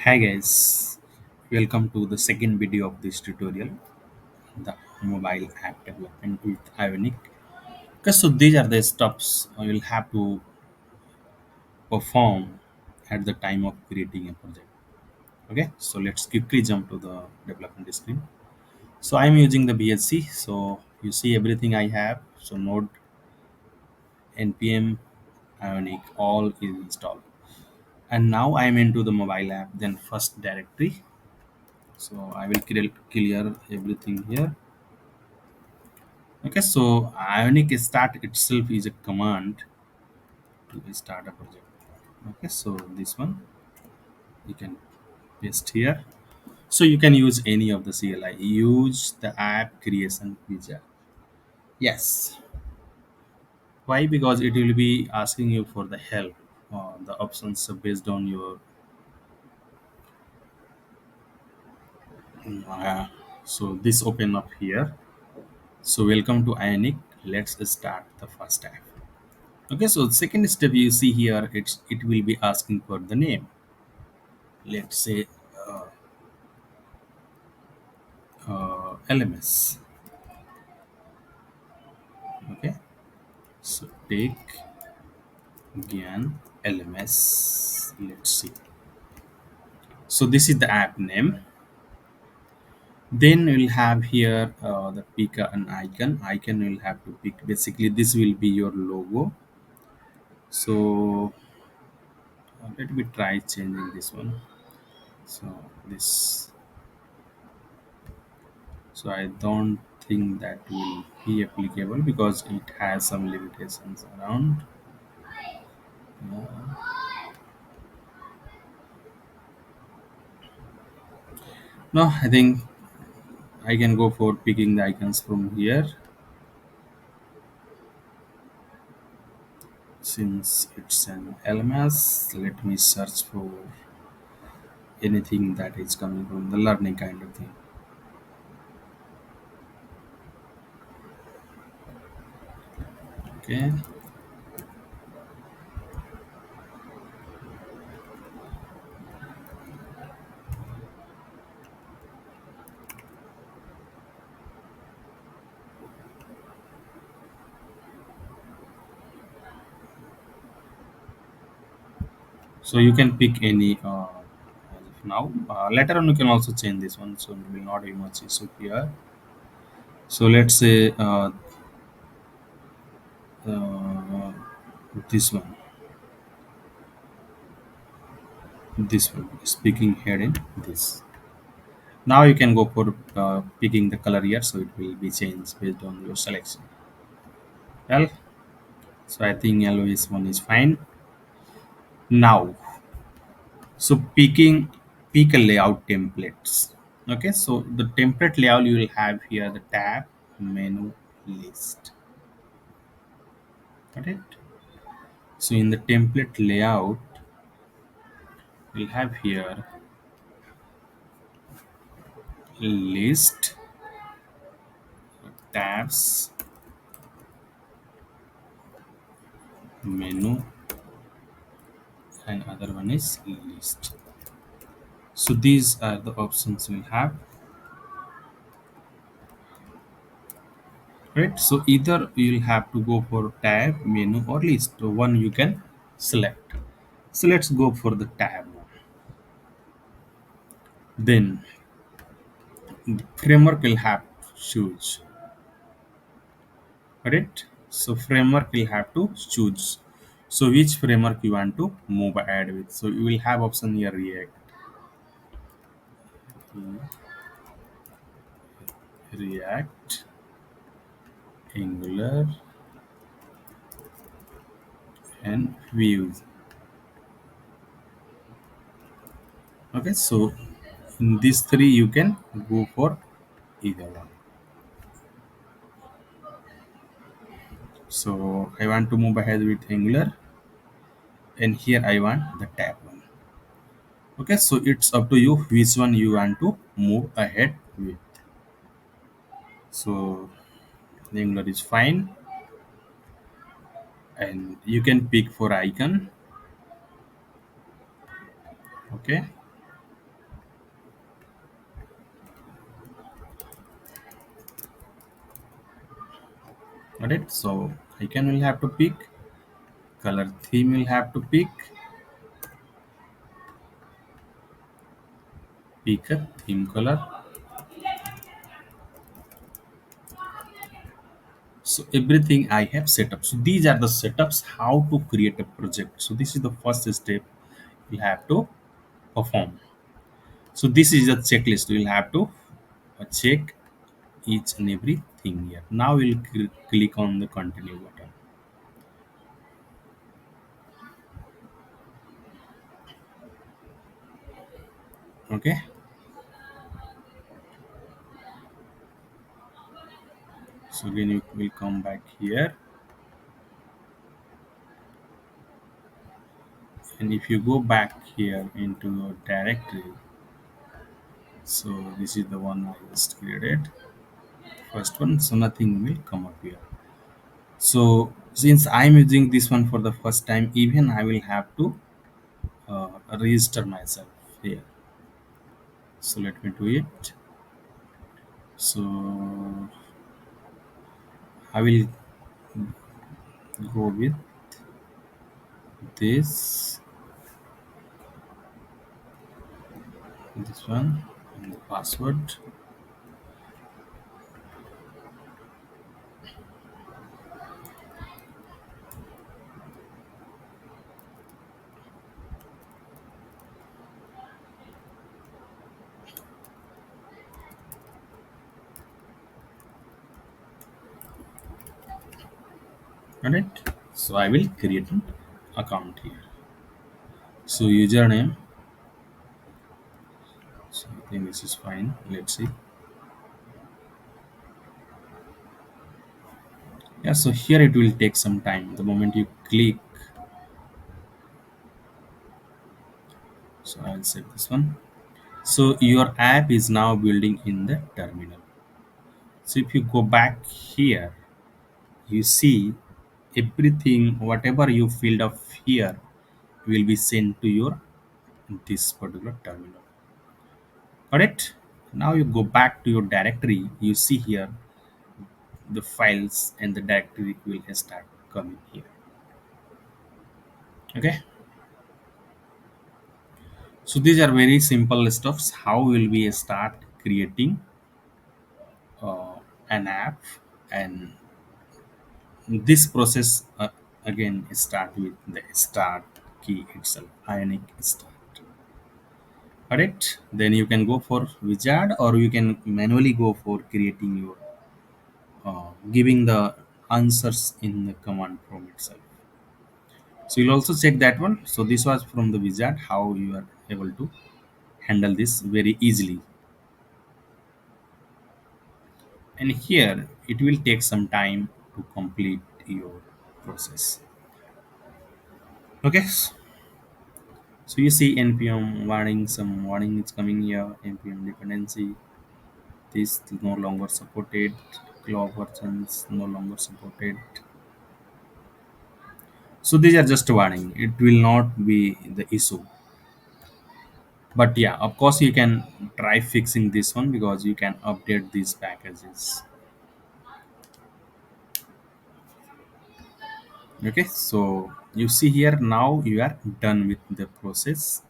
Hi guys, welcome to the second video of this tutorial, the mobile app development with Ionic. Okay, so these are the steps I will have to perform at the time of creating a project. Okay, so let's quickly jump to the development screen. So I'm using the BSC, so you see everything I have. So Node, NPM, Ionic, all is installed. And now I'm into the mobile app, then first directory. So I will clear everything here. Okay, so Ionic start itself is a command to start a project. Okay, so this one you can paste here. So you can use any of the CLI. Use the app creation wizard. Yes. Why? Because it will be asking you for the help, the options based on your. Uh, so this open up here. So welcome to Ionic. Let's start the first app. Okay, so the second step you see here, it will be asking for the name. Let's say uh, LMS. Okay, so take again LMS. Let's see. So this is the app name. Then we'll have here the pick an icon. Icon will have to pick. Basically, this will be your logo. So let me try changing this one. So this. So I don't think that will be applicable because it has some limitations around. No, I think I can go for picking the icons from here since it's an LMS. Let me search for anything that is coming from the learning kind of thing. Okay, so you can pick any as of now. Later on, you can also change this one, so it will not be much issue here. So let's say uh, this one, this one, speaking head in this. Now you can go for picking the color here, so it will be changed based on your selection. Well, so I think yellow is one is fine. Now, so pick a layout templates. Okay, so the template layout you will have here the tab, menu, list. Got it? So in the template layout, we'll have here list, tabs, menu, and other one is list. So these are the options we'll have. Right, so either you'll have to go for tab, menu, or list. So one you can select. So let's go for the tab one. Then framework will have to choose. Right, so framework will have to choose. So which framework you want to move ahead with. So you will have option here: React, Angular, and Vue. Okay, so in these three you can go for either one. So I want to move ahead with Angular, and here I want the tab one. Okay, so it's up to you which one you want to move ahead with. So Angular is fine, and you can pick for icon. Okay, Got it? So icon will have to pick, color theme will have to pick a theme color. So everything I have set up. So these are the setups how to create a project. So this is the first step you have to perform. So this is a checklist. You will have to check each and everything here. Now we'll click on the continue button. Okay. So again you will come back here, and if you go back here into your directory, so this is the one I just created, first one. So nothing will come up here. So since I'm using this one for the first time, even I will have to register myself here. So let me do it. So I will go with this one, and the password. Alright. So I will create an account here. So username. So I think this is fine. Let's see. Yeah, so here it will take some time. The moment you click, so I'll save this one. So your app is now building in the terminal. So if you go back here, you see everything, whatever you filled up here will be sent to your this particular terminal. Correct? Now you go back to your directory, you see here the files and the directory will start coming here. Okay. So these are very simple stuffs. How will we start creating uh, an app, and this process again start with the start key itself, ionic start. Correct? Then you can go for wizard, or you can manually go for creating your giving the answers in the command prompt itself. So you'll also check that one. So this was from the wizard, how you are able to handle this very easily. And here it will take some time to complete your process. Okay. So you see npm warning, some warning is coming here. Npm dependency, this no longer supported, clock versions no longer supported. So these are just warning, it will not be the issue. But yeah, of course you can try fixing this one, because you can update these packages. Okay, so you see here, now you are done with the process,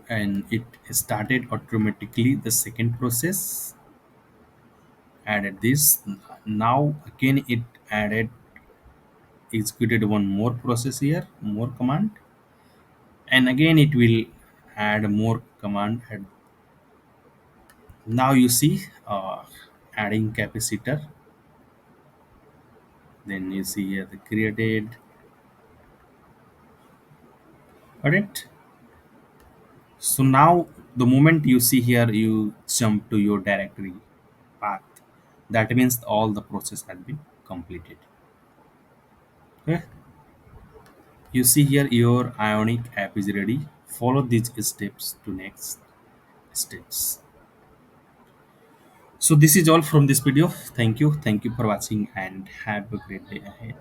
and it started automatically the second process, added this. Now again it added, executed one more process here, more command, and again it will add more command. And now you see adding capacitor, then you see here the created. Got it? So now the moment you see here, you jump to your directory path, that means all the process has been completed. Okay, you see here your ionic app is ready. Follow these steps to next steps. So this is all from this video. Thank you for watching, and have a great day ahead.